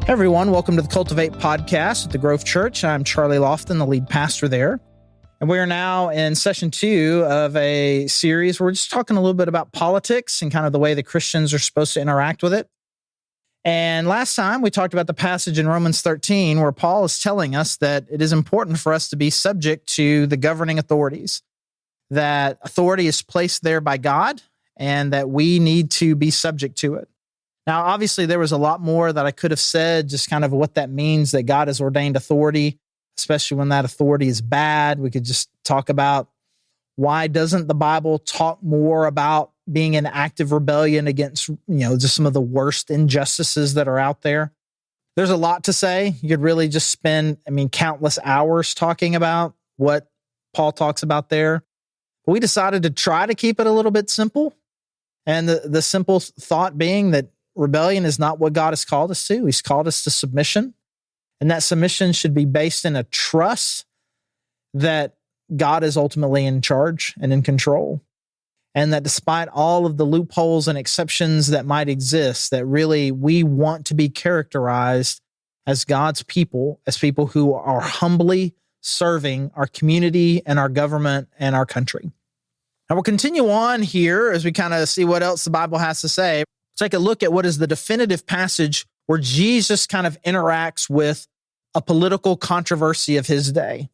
Everyone, welcome to the Cultivate podcast at the Grove Church. I'm Charlie Lofton, the lead pastor there. And we are now in session 2 of a series where we're just talking a little bit about politics and kind of the way the Christians are supposed to interact with it. And last time we talked about the passage in Romans 13 where Paul is telling us that it is important for us to be subject to the governing authorities, that authority is placed there by God and that we need to be subject to it. Now, obviously, there was a lot more that I could have said, just kind of what that means, that God has ordained authority, especially when that authority is bad. We could just talk about why doesn't the Bible talk more about being in active rebellion against, just some of the worst injustices that are out there. There's a lot to say. You could really just spend, countless hours talking about what Paul talks about there. But we decided to try to keep it a little bit simple. And the simple thought being that rebellion is not what God has called us to. He's called us to submission. And that submission should be based in a trust that God is ultimately in charge and in control. And that despite all of the loopholes and exceptions that might exist, that really we want to be characterized as God's people, as people who are humbly serving our community and our government and our country. And we'll continue on here as we kind of see what else the Bible has to say. Take a look at what is the definitive passage where Jesus kind of interacts with a political controversy of his day.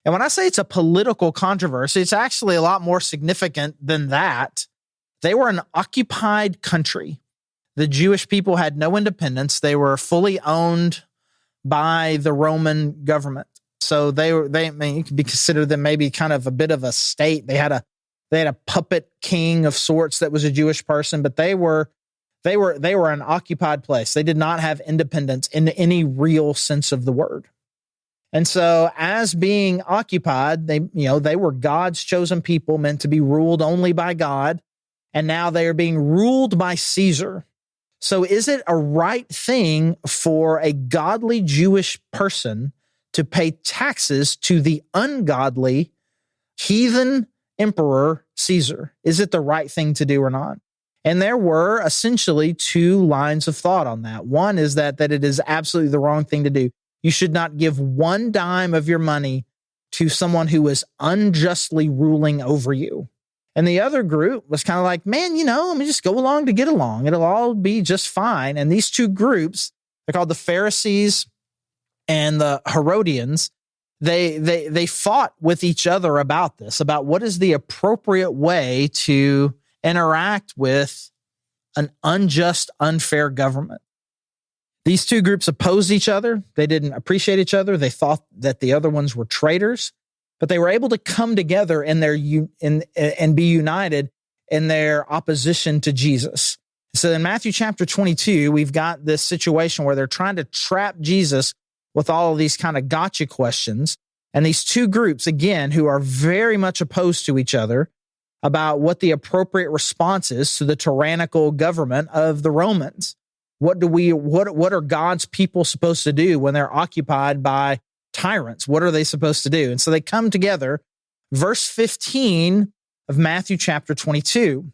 And when I say it's a political controversy, it's actually a lot more significant than that. They were an occupied country. The Jewish people had no independence. They were fully owned by the Roman government. So you could consider them maybe kind of a bit of a state. They had a puppet king of sorts that was a Jewish person, but they were an occupied place. They did not have independence in any real sense of the word. And so as being occupied, they were God's chosen people meant to be ruled only by God. And now they are being ruled by Caesar. So is it a right thing for a godly Jewish person to pay taxes to the ungodly heathen emperor Caesar? Is it the right thing to do or not? And there were essentially 2 lines of thought on that. One is that it is absolutely the wrong thing to do. You should not give 1 dime of your money to someone who is unjustly ruling over you. And the other group was kind of like, man, let me just go along to get along. It'll all be just fine. And these 2 groups, they're called the Pharisees and the Herodians. They fought with each other about this, about what is the appropriate way to interact with an unjust, unfair government. These 2 groups opposed each other. They didn't appreciate each other. They thought that the other ones were traitors, but they were able to come together and be united in their opposition to Jesus. So in Matthew chapter 22, we've got this situation where they're trying to trap Jesus with all of these kind of gotcha questions. And these 2 groups, again, who are very much opposed to each other, about what the appropriate response is to the tyrannical government of the Romans. What are God's people supposed to do when they're occupied by tyrants? What are they supposed to do? And so they come together. Verse 15 of Matthew chapter 22.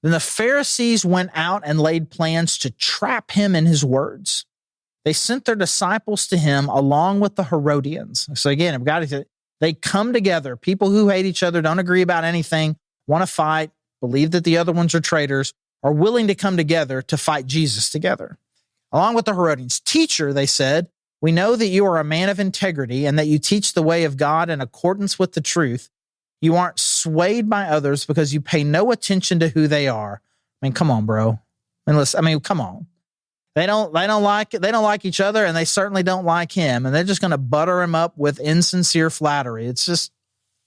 Then the Pharisees went out and laid plans to trap him in his words. They sent their disciples to him along with the Herodians. So again, they come together. People who hate each other, don't agree about anything, want to fight, believe that the other ones are traitors, are willing to come together to fight Jesus together. Along with the Herodians, teacher, they said, we know that you are a man of integrity and that you teach the way of God in accordance with the truth. You aren't swayed by others because you pay no attention to who they are. Come on, bro. Come on. They don't like each other, and they certainly don't like him, and they're just going to butter him up with insincere flattery. It's just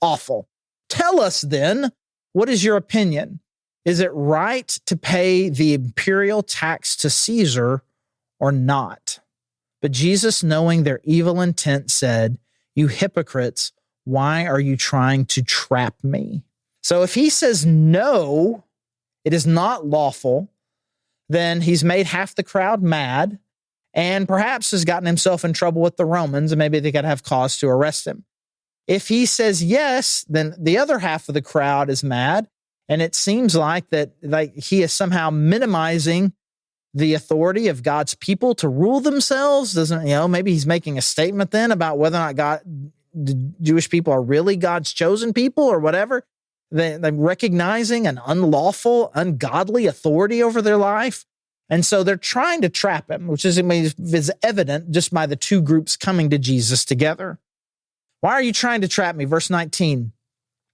awful. Tell us then, what is your opinion? Is it right to pay the imperial tax to Caesar or not? But Jesus, knowing their evil intent, said, you hypocrites, why are you trying to trap me? So if he says no, it is not lawful, then he's made half the crowd mad and perhaps has gotten himself in trouble with the Romans, and maybe they could have cause to arrest him. If he says yes, then the other half of the crowd is mad, and it seems like he is somehow minimizing the authority of God's people to rule themselves? Doesn't, maybe he's making a statement then about whether or not the Jewish people are really God's chosen people or whatever. They're recognizing an unlawful, ungodly authority over their life. And so they're trying to trap him, which is evident just by the two groups coming to Jesus together. Why are you trying to trap me? Verse 19,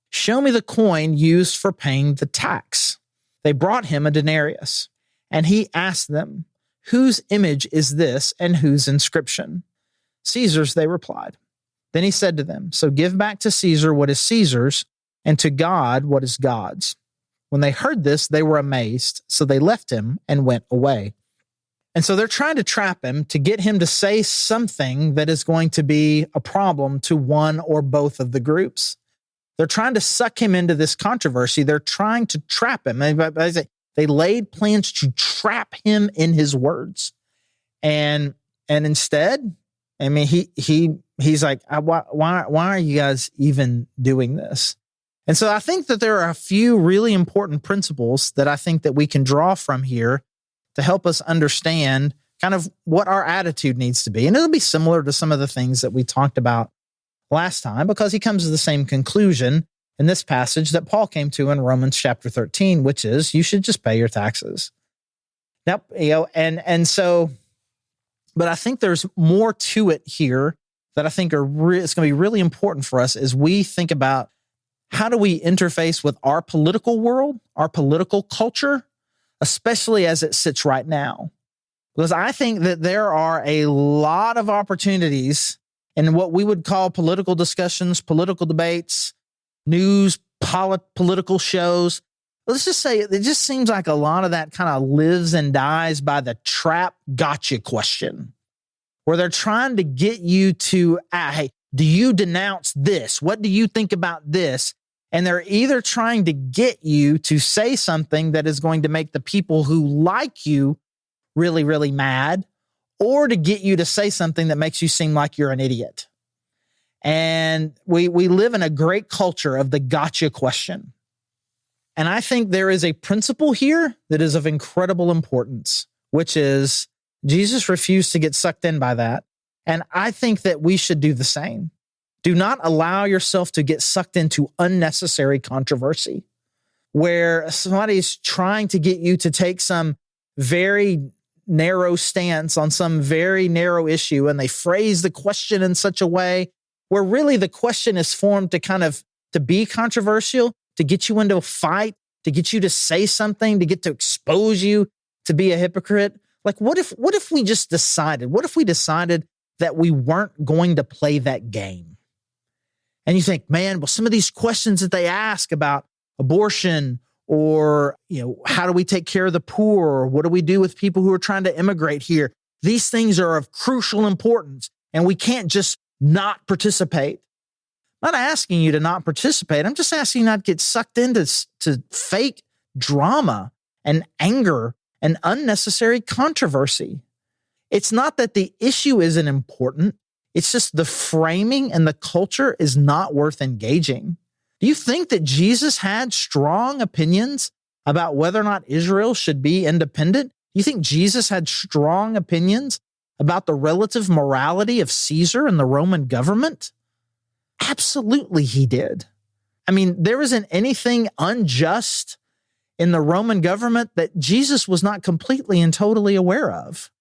show me the coin used for paying the tax. They brought him a denarius, and he asked them, whose image is this and whose inscription? Caesar's, they replied. Then he said to them, so give back to Caesar what is Caesar's, and to God what is God's. When they heard this, they were amazed, so they left him and went away. And so they're trying to trap him to get him to say something that is going to be a problem to one or both of the groups. They're trying to suck him into this controversy. They're trying to trap him. They laid plans to trap him in his words. And instead, he's like, why are you guys even doing this? And so I think that there are a few really important principles that I think that we can draw from here to help us understand kind of what our attitude needs to be. And it'll be similar to some of the things that we talked about last time, because he comes to the same conclusion in this passage that Paul came to in Romans chapter 13, which is you should just pay your taxes. Now, but I think there's more to it here that I think it's going to be really important for us as we think about how do we interface with our political world, our political culture, especially as it sits right now. Because I think that there are a lot of opportunities in what we would call political discussions, political debates, news, political shows. Let's just say it just seems like a lot of that kind of lives and dies by the trap gotcha question, where they're trying to get you to, hey, do you denounce this? What do you think about this? And they're either trying to get you to say something that is going to make the people who like you really, really mad, or to get you to say something that makes you seem like you're an idiot. And we live in a great culture of the gotcha question. And I think there is a principle here that is of incredible importance, which is Jesus refused to get sucked in by that. And I think that we should do the same. Do not allow yourself to get sucked into unnecessary controversy where somebody's trying to get you to take some very narrow stance on some very narrow issue, and they phrase the question in such a way where really the question is formed to be controversial, to get you into a fight, to get you to say something, to get to expose you to be a hypocrite. Like, what if we just decided, that we weren't going to play that game? And you think, man, well, some of these questions that they ask about abortion, or, how do we take care of the poor? Or what do we do with people who are trying to immigrate here? These things are of crucial importance, and we can't just not participate. I'm not asking you to not participate. I'm just asking you not to get sucked into fake drama and anger and unnecessary controversy. It's not that the issue isn't important. It's just the framing and the culture is not worth engaging. Do you think that Jesus had strong opinions about whether or not Israel should be independent? Do you think Jesus had strong opinions about the relative morality of Caesar and the Roman government? Absolutely, he did. I mean, there isn't anything unjust in the Roman government that Jesus was not completely and totally aware of.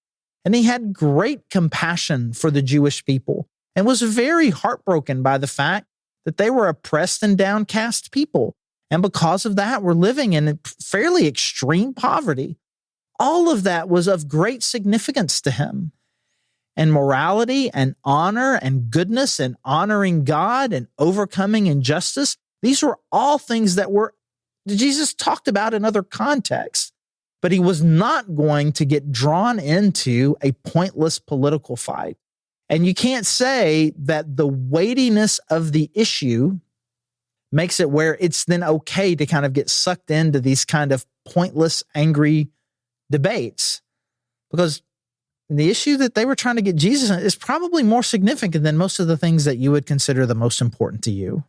And he had great compassion for the Jewish people and was very heartbroken by the fact that they were oppressed and downcast people. And because of that, were living in fairly extreme poverty. All of that was of great significance to him. And morality and honor and goodness and honoring God and overcoming injustice, these were all things that Jesus talked about in other contexts. But he was not going to get drawn into a pointless political fight. And you can't say that the weightiness of the issue makes it where it's then okay to kind of get sucked into these kind of pointless, angry debates. Because the issue that they were trying to get Jesus in is probably more significant than most of the things that you would consider the most important to you.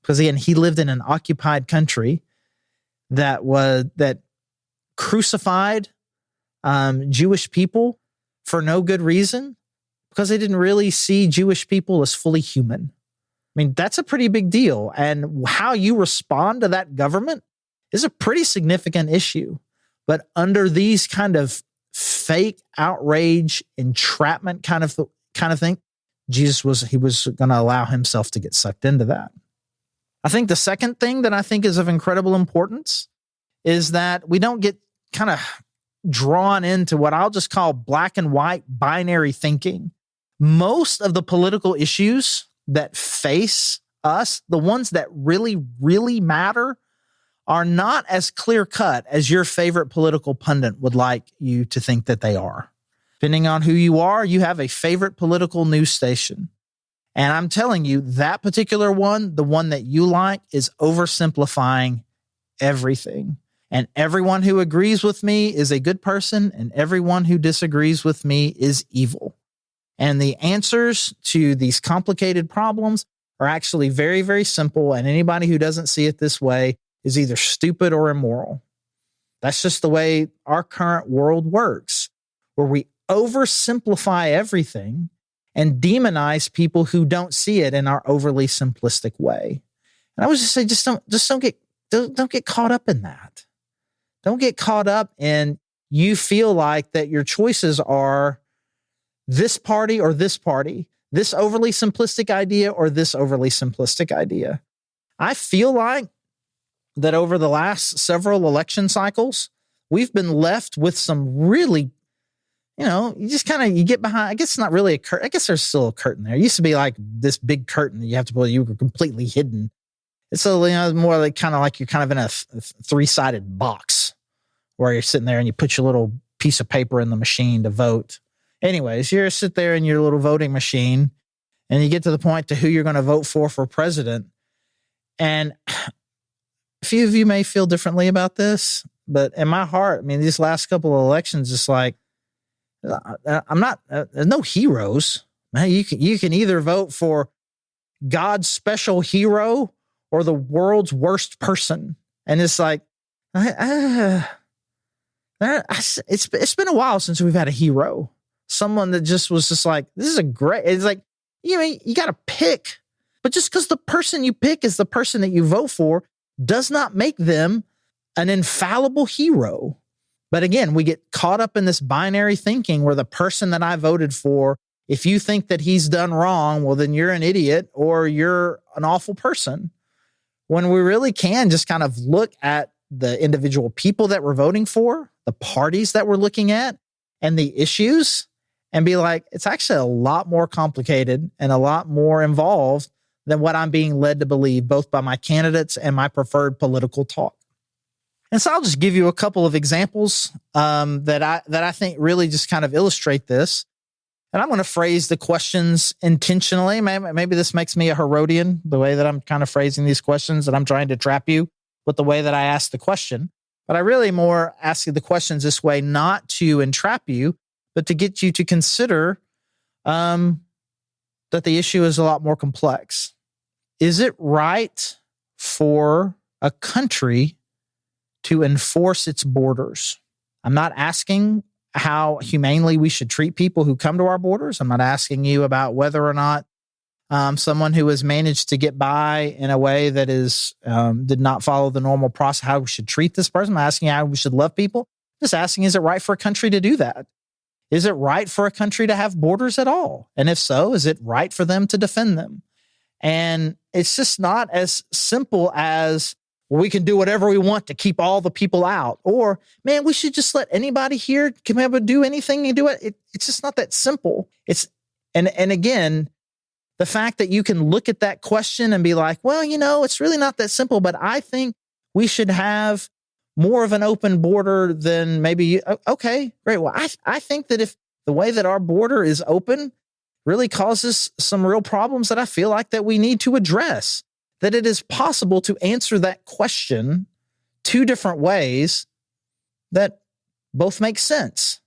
Because again, he lived in an occupied country that crucified Jewish people for no good reason because they didn't really see Jewish people as fully human. I mean, that's a pretty big deal. And how you respond to that government is a pretty significant issue. But under these kind of fake outrage, entrapment kind of thing, Jesus was going to allow himself to get sucked into that. I think the second thing that I think is of incredible importance is that we don't get kind of drawn into what I'll just call black and white binary thinking. Most of the political issues that face us, the ones that really, really matter, are not as clear-cut as your favorite political pundit would like you to think that they are. Depending on who you are, you have a favorite political news station. And I'm telling you, that particular one, the one that you like, is oversimplifying everything. And everyone who agrees with me is a good person, and everyone who disagrees with me is evil. And the answers to these complicated problems are actually very, very simple. And anybody who doesn't see it this way is either stupid or immoral. That's just the way our current world works, where we oversimplify everything and demonize people who don't see it in our overly simplistic way. And I would just say, don't get caught up in that. Don't get caught up in you feel like that your choices are this party or this party, this overly simplistic idea or this overly simplistic idea. I feel like that over the last several election cycles, we've been left with some really, you just kind of, you get behind, I guess it's not really a curtain. I guess there's still a curtain there. It used to be like this big curtain that you have to pull, you were completely hidden. It's more like kind of like you're kind of in a three-sided box where you're sitting there and you put your little piece of paper in the machine to vote. Anyways, you're sit there in your little voting machine and you get to the point to who you're going to vote for president. And a few of you may feel differently about this, but in my heart, I mean, these last couple of elections, it's like, there's no heroes. Man, you can either vote for God's special hero or the world's worst person. And it's like, it's been a while since we've had a hero. Someone that just was just like, this is it's like, you got to pick. But just because the person you pick is the person that you vote for does not make them an infallible hero. But again, we get caught up in this binary thinking where the person that I voted for, if you think that he's done wrong, well, then you're an idiot or you're an awful person. When we really can just kind of look at the individual people that we're voting for, the parties that we're looking at, and the issues, and be like, it's actually a lot more complicated and a lot more involved than what I'm being led to believe, both by my candidates and my preferred political talk. And so I'll just give you a couple of examples that I think really just kind of illustrate this. And I'm going to phrase the questions intentionally. Maybe this makes me a Herodian, the way that I'm kind of phrasing these questions, that I'm trying to trap you with the way that I ask the question. But I really more ask the questions this way, not to entrap you, but to get you to consider that the issue is a lot more complex. Is it right for a country to enforce its borders? I'm not asking how humanely we should treat people who come to our borders. I'm not asking you about whether or not someone who has managed to get by in a way that did not follow the normal process, how we should treat this person. I'm asking how we should love people. I'm just asking, is it right for a country to do that? Is it right for a country to have borders at all? And if so, is it right for them to defend them? And it's just not as simple as, well, we can do whatever we want to keep all the people out. Or, man, we should just let anybody here come able to do anything and do it. It's just not that simple. And again, the fact that you can look at that question and be like, well, it's really not that simple, but I think we should have more of an open border than maybe, okay, great. Well, I think that if the way that our border is open really causes some real problems that I feel like that we need to address, that it is possible to answer that question two different ways that both make sense.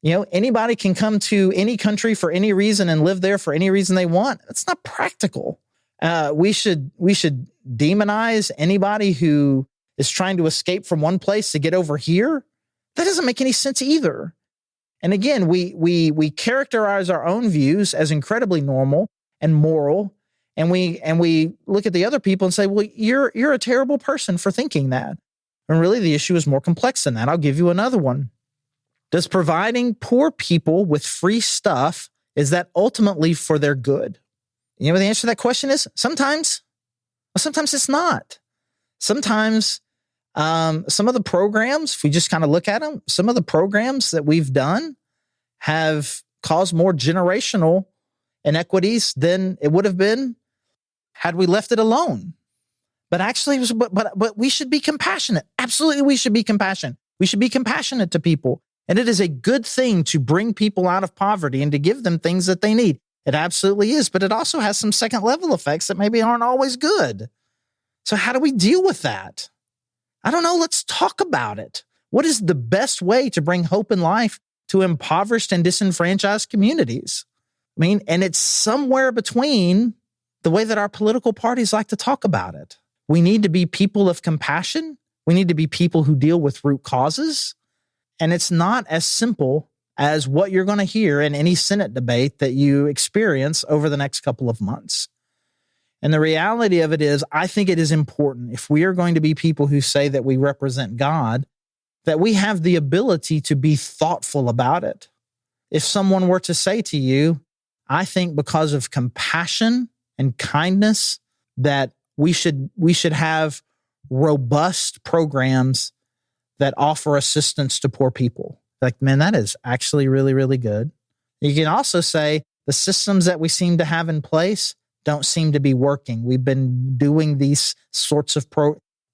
Anybody can come to any country for any reason and live there for any reason they want. That's not practical. We should demonize anybody who is trying to escape from one place to get over here. That doesn't make any sense either. And again, we characterize our own views as incredibly normal and moral, and we look at the other people and say, well, you're a terrible person for thinking that. And really the issue is more complex than that. I'll give you another one. Does providing poor people with free stuff, is that ultimately for their good? You know what the answer to that question is? Sometimes. Well, sometimes it's not. Sometimes some of the programs, if we just kind of look at them, some of the programs that we've done have caused more generational inequities than it would have been had we left it alone. But actually, but we should be compassionate. Absolutely, we should be compassionate. We should be compassionate to people. And it is a good thing to bring people out of poverty and to give them things that they need. It absolutely is, but it also has some second level effects that maybe aren't always good. So how do we deal with that? I don't know. Let's talk about it. What is the best way to bring hope and life to impoverished and disenfranchised communities? I mean, and it's somewhere between the way that our political parties like to talk about it. We need to be people of compassion. We need to be people who deal with root causes. And it's not as simple as what you're going to hear in any Senate debate that you experience over the next couple of months. And the reality of it is, I think it is important, if we are going to be people who say that we represent God, that we have the ability to be thoughtful about it. If someone were to say to you, I think because of compassion and kindness, that we should have robust programs that offer assistance to poor people. Like, man, that is actually really, really good. You can also say the systems that we seem to have in place don't seem to be working. We've been doing these sorts of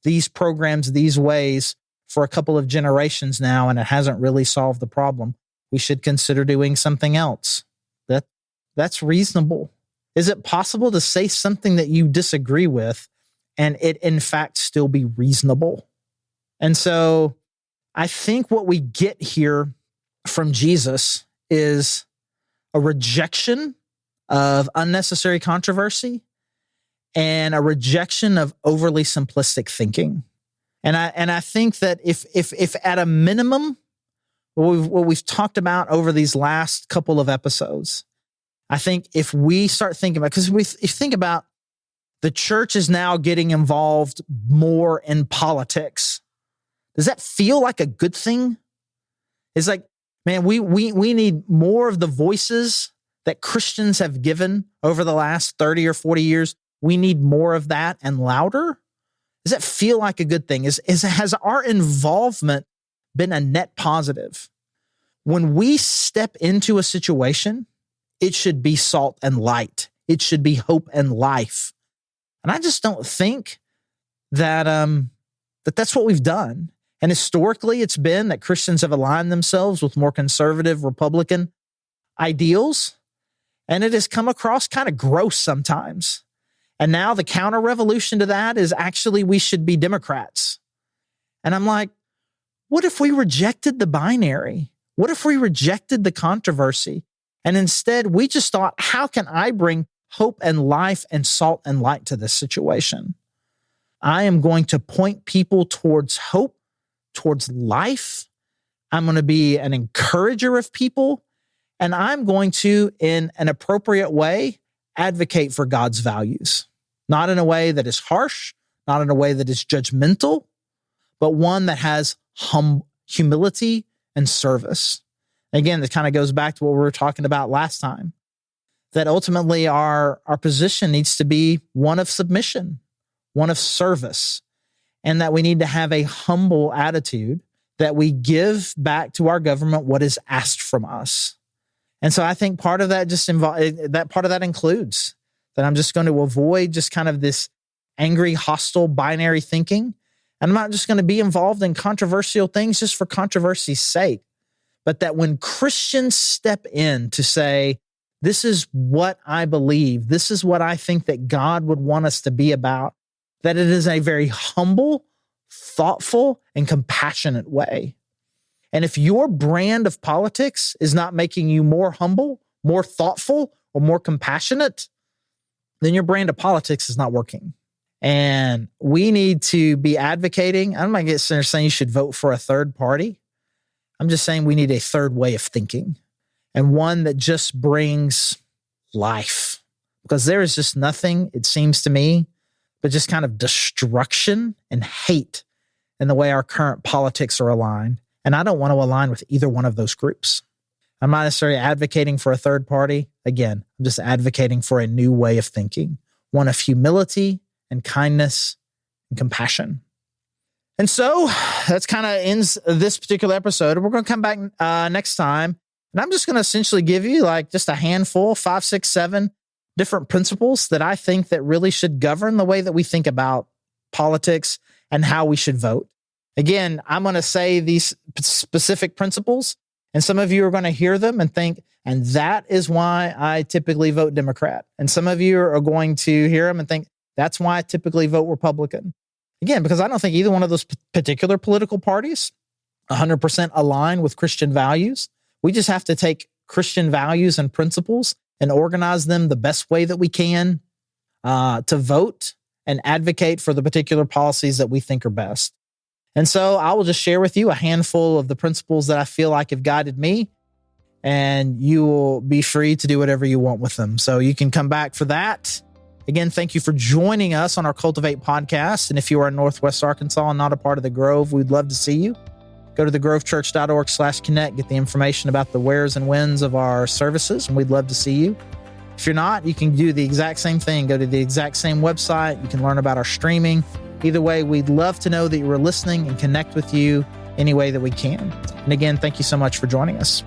these programs these ways for a couple of generations now, and it hasn't really solved the problem. We should consider doing something else. That's reasonable. Is it possible to say something that you disagree with and it in fact still be reasonable? And so I think what we get here from Jesus is a rejection of unnecessary controversy and a rejection of overly simplistic thinking. And I think that if at a minimum, what we've talked about over these last couple of episodes, I think if we start thinking about, because if you think about the church is now getting involved more in politics, does that feel like a good thing? It's like, man, we need more of the voices that Christians have given over the last 30 or 40 years. We need more of that and louder. Does that feel like a good thing? Has our involvement been a net positive? When we step into a situation, it should be salt and light. It should be hope and life. And I just don't think that that's what we've done. And historically, it's been that Christians have aligned themselves with more conservative Republican ideals. And it has come across kind of gross sometimes. And now the counter revolution to that is actually we should be Democrats. And I'm like, what if we rejected the binary? What if we rejected the controversy? And instead, we just thought, how can I bring hope and life and salt and light to this situation? I am going to point people towards hope, towards life. I'm going to be an encourager of people. And I'm going to, in an appropriate way, advocate for God's values. Not in a way that is harsh, not in a way that is judgmental, but one that has humility and service. Again, that kind of goes back to what we were talking about last time, that ultimately our position needs to be one of submission, one of service, and that we need to have a humble attitude, that we give back to our government what is asked from us. And so I think part of that includes that I'm just going to avoid just kind of this angry, hostile, binary thinking. And I'm not just going to be involved in controversial things just for controversy's sake. But that when Christians step in to say, this is what I believe, this is what I think that God would want us to be about, that it is a very humble, thoughtful, and compassionate way. And if your brand of politics is not making you more humble, more thoughtful, or more compassionate, then your brand of politics is not working. And we need to be advocating. I'm not getting saying you should vote for a third party. I'm just saying we need a third way of thinking, and one that just brings life. Because there is just nothing, it seems to me, but just kind of destruction and hate in the way our current politics are aligned. And I don't want to align with either one of those groups. I'm not necessarily advocating for a third party. Again, I'm just advocating for a new way of thinking, one of humility and kindness and compassion. And so that's kind of ends this particular episode. We're going to come back next time. And I'm just going to essentially give you like just a handful, 5, 6, 7 different principles that I think that really should govern the way that we think about politics and how we should vote. Again, I'm going to say these specific principles, and some of you are going to hear them and think, and that is why I typically vote Democrat. And some of you are going to hear them and think, that's why I typically vote Republican. Again, because I don't think either one of those particular political parties 100% align with Christian values. We just have to take Christian values and principles and organize them the best way that we can to vote and advocate for the particular policies that we think are best. And so I will just share with you a handful of the principles that I feel like have guided me, and you will be free to do whatever you want with them. So you can come back for that. Again, thank you for joining us on our Cultivate podcast. And if you are in Northwest Arkansas and not a part of the Grove, we'd love to see you. Go to thegrovechurch.org/connect, get the information about the wheres and whens of our services, and we'd love to see you. If you're not, you can do the exact same thing. Go to the exact same website. You can learn about our streaming. Either way, we'd love to know that you were listening and connect with you any way that we can. And again, thank you so much for joining us.